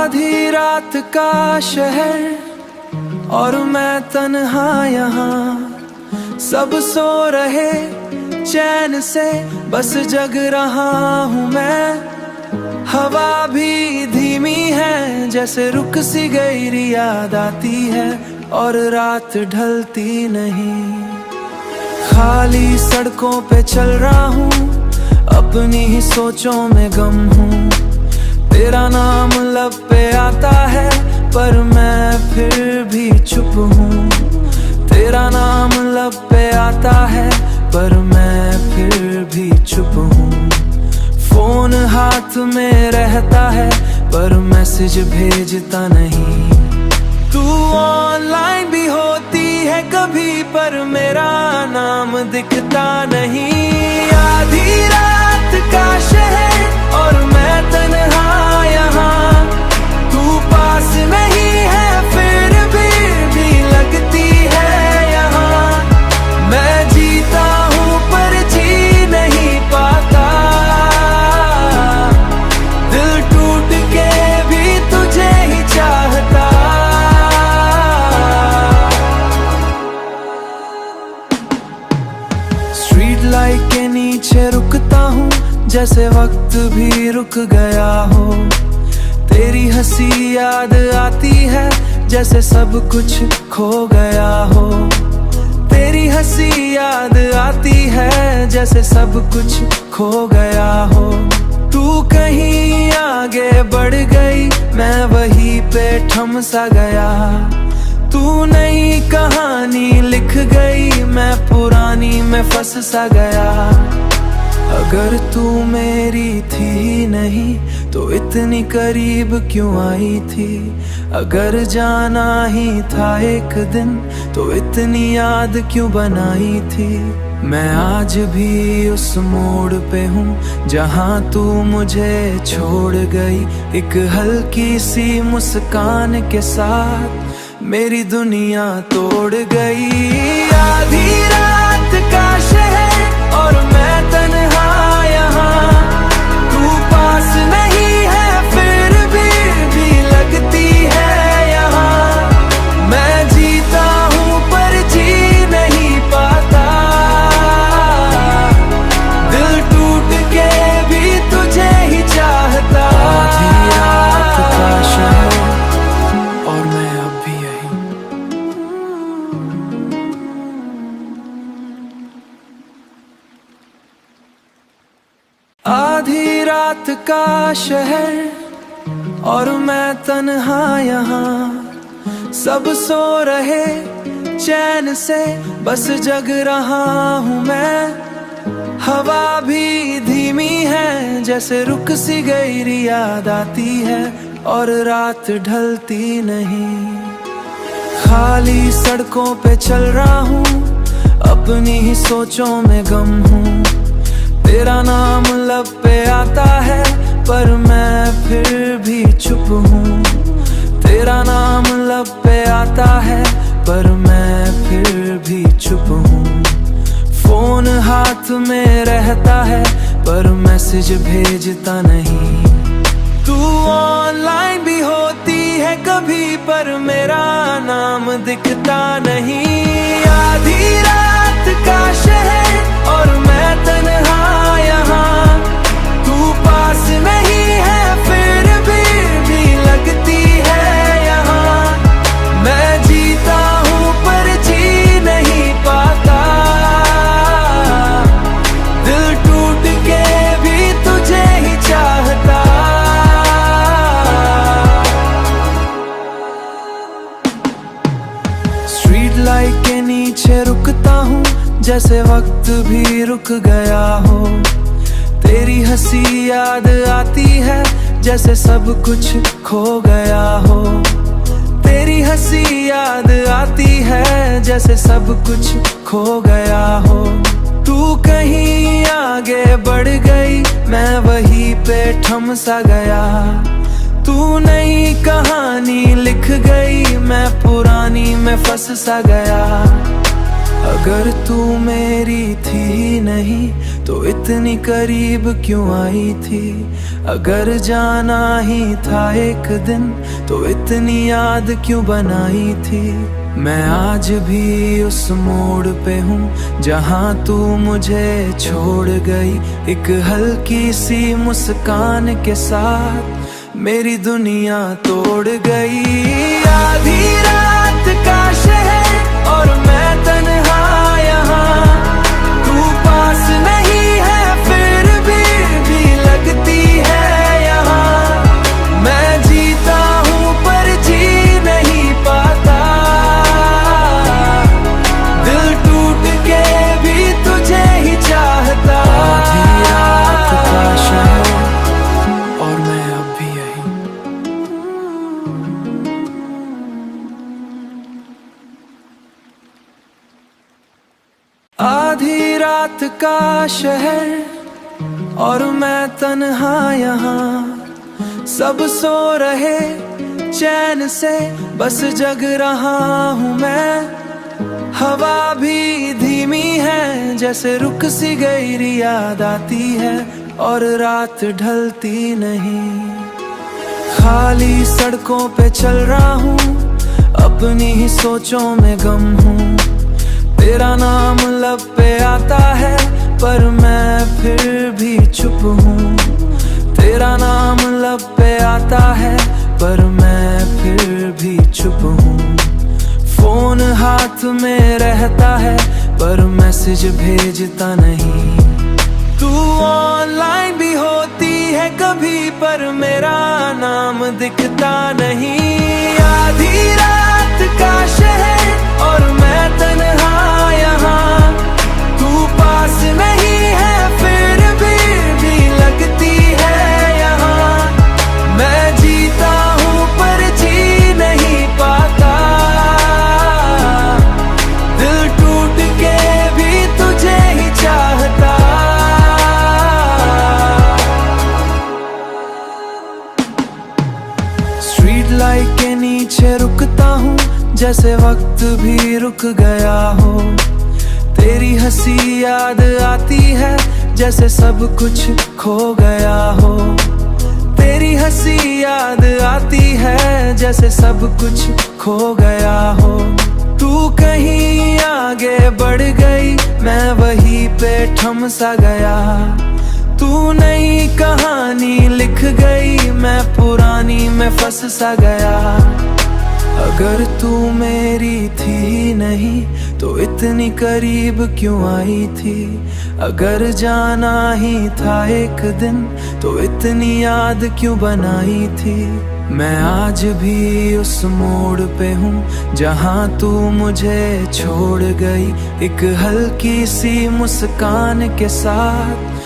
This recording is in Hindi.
आधी रात का शहर और मैं तन्हा यहाँ, सब सो रहे चैन से बस जग रहा हूँ मैं। हवा भी धीमी है जैसे रुक सी गई याद आती है और रात ढलती नहीं। खाली सड़कों पे चल रहा हूँ, अपनी ही सोचों में गम हूँ। तेरा नाम लब पे आता है पर मैं फिर भी चुप हूँ। तेरा नाम लब पे आता है पर मैं फिर भी चुप हूँ। फोन हाथ में रहता है पर मैसेज भेजता नहीं। तू ऑनलाइन भी होती है कभी पर मेरा नाम दिखता नहीं। आधी रात का शहर और मैं तन्हा यहाँ, तू पास नहीं है फिर भी लगती है यहाँ। मैं जीता हूँ पर जी नहीं पाता, दिल टूट के भी तुझे ही चाहता। स्ट्रीट लाइट के नीचे रुकता हूँ जैसे वक्त भी रुक गया हो। तेरी हंसी याद आती है जैसे सब कुछ खो गया हो। तेरी हंसी याद आती है जैसे सब कुछ खो गया हो। तू कहीं आगे बढ़ गई, मैं वहीं पे थम सा गया। तू नई कहानी लिख गई, मैं पुरानी में फंस सा गया। अगर तू मेरी थी नहीं तो इतनी करीब क्यों आई थी। अगर जाना ही था एक दिन तो इतनी याद क्यों बनाई थी। मैं आज भी उस मोड़ पे हूँ जहाँ तू मुझे छोड़ गई। एक हल्की सी मुस्कान के साथ मेरी दुनिया तोड़ गई। आधी रात का शहर और मैं तन्हा यहाँ, तू पास नहीं है फिर भी लगती है यहाँ। मैं जीता हूँ पर जी नहीं पाता, दिल टूट के भी तुझे ही चाहता। आधी रात का शहर और मैं अब भी यही। आधी रात का शहर और मैं तन्हा यहाँ, सब सो रहे चैन से बस जग रहा हूँ मैं। हवा भी धीमी है जैसे रुक सी गई याद आती है और रात ढलती नहीं। खाली सड़कों पे चल रहा हूँ, अपनी ही सोचों में गम हूँ। तेरा नाम लब पे आता है पर मैं फिर भी चुप हूँ। तेरा नाम लब पे आता है पर मैं फिर भी चुप हूँ। फोन हाथ में रहता है पर मैसेज भेजता नहीं। तू ऑनलाइन भी होती है कभी पर मेरा नाम दिखता नहीं। आधी रात का शहर और मैं तन्हा यहाँ, तू पास नहीं है फिर भी लगती है यहाँ। मैं जीता हूँ पर जी नहीं पाता, दिल टूट के भी तुझे ही चाहता। स्ट्रीट लाइट के नीचे रुकता हूँ जैसे वक्त भी रुक गया हो। तेरी हंसी याद आती है जैसे सब कुछ खो गया हो। तेरी हंसी याद आती है जैसे सब कुछ खो गया हो। तू कहीं आगे बढ़ गई, मैं वहीं पे थम सा गया। तू नई कहानी लिख गई, मैं पुरानी में फंस सा गया। अगर तू मेरी थी ही नहीं तो इतनी करीब क्यों आई थी। अगर जाना ही था एक दिन तो इतनी याद क्यों बनाई थी। मैं आज भी उस मोड़ पे हूँ जहाँ तू मुझे छोड़ गई। एक हल्की सी मुस्कान के साथ मेरी दुनिया तोड़ गई। आधी रात का शहर और मैं तन्हा यहाँ, तू पास नहीं है फिर भी लगती है यहाँ। मैं जीता हूँ पर जी नहीं पाता, दिल टूट के भी तुझे ही चाहता। आधी रात का शहर और मैं अब भी यही। आधी रात का शहर और मैं तन्हा यहाँ, सब सो रहे चैन से बस जग रहा हूँ मैं। हवा भी धीमी है जैसे रुक सी गई याद आती है और रात ढलती नहीं। खाली सड़कों पे चल रहा हूँ, अपनी ही सोचों में गम हूँ। तेरा नाम लब पे आता है पर मैं फिर भी चुप हूँ। तेरा नाम लब पे आता है पर मैं फिर भी चुप हूँ। फोन हाथ में रहता है पर मैसेज भेजता नहीं। तू ऑनलाइन भी होती है कभी पर मेरा नाम दिखता नहीं। आधी रात का शहर और मैं तन्हा यहाँ, तू पास नहीं है फिर भी लगती है यहाँ। मैं जीता हूँ पर जी नहीं पाता, दिल टूट के भी तुझे ही चाहता। स्ट्रीट लाइट के नीचे रुकता हूँ जैसे वक्त भी रुक गया हो। तेरी हंसी याद आती है जैसे सब कुछ खो गया हो। तेरी हंसी याद आती है जैसे सब कुछ खो गया हो। तू कहीं आगे बढ़ गई, मैं वहीं पे थम सा गया। तू नई कहानी लिख गई, मैं पुरानी में फंस सा गया। अगर तू मेरी थी ही नहीं तो इतनी करीब क्यों आई थी। अगर जाना ही था एक दिन तो इतनी याद क्यों बनाई थी। मैं आज भी उस मोड़ पे हूँ जहाँ तू मुझे छोड़ गई। एक हल्की सी मुस्कान के साथ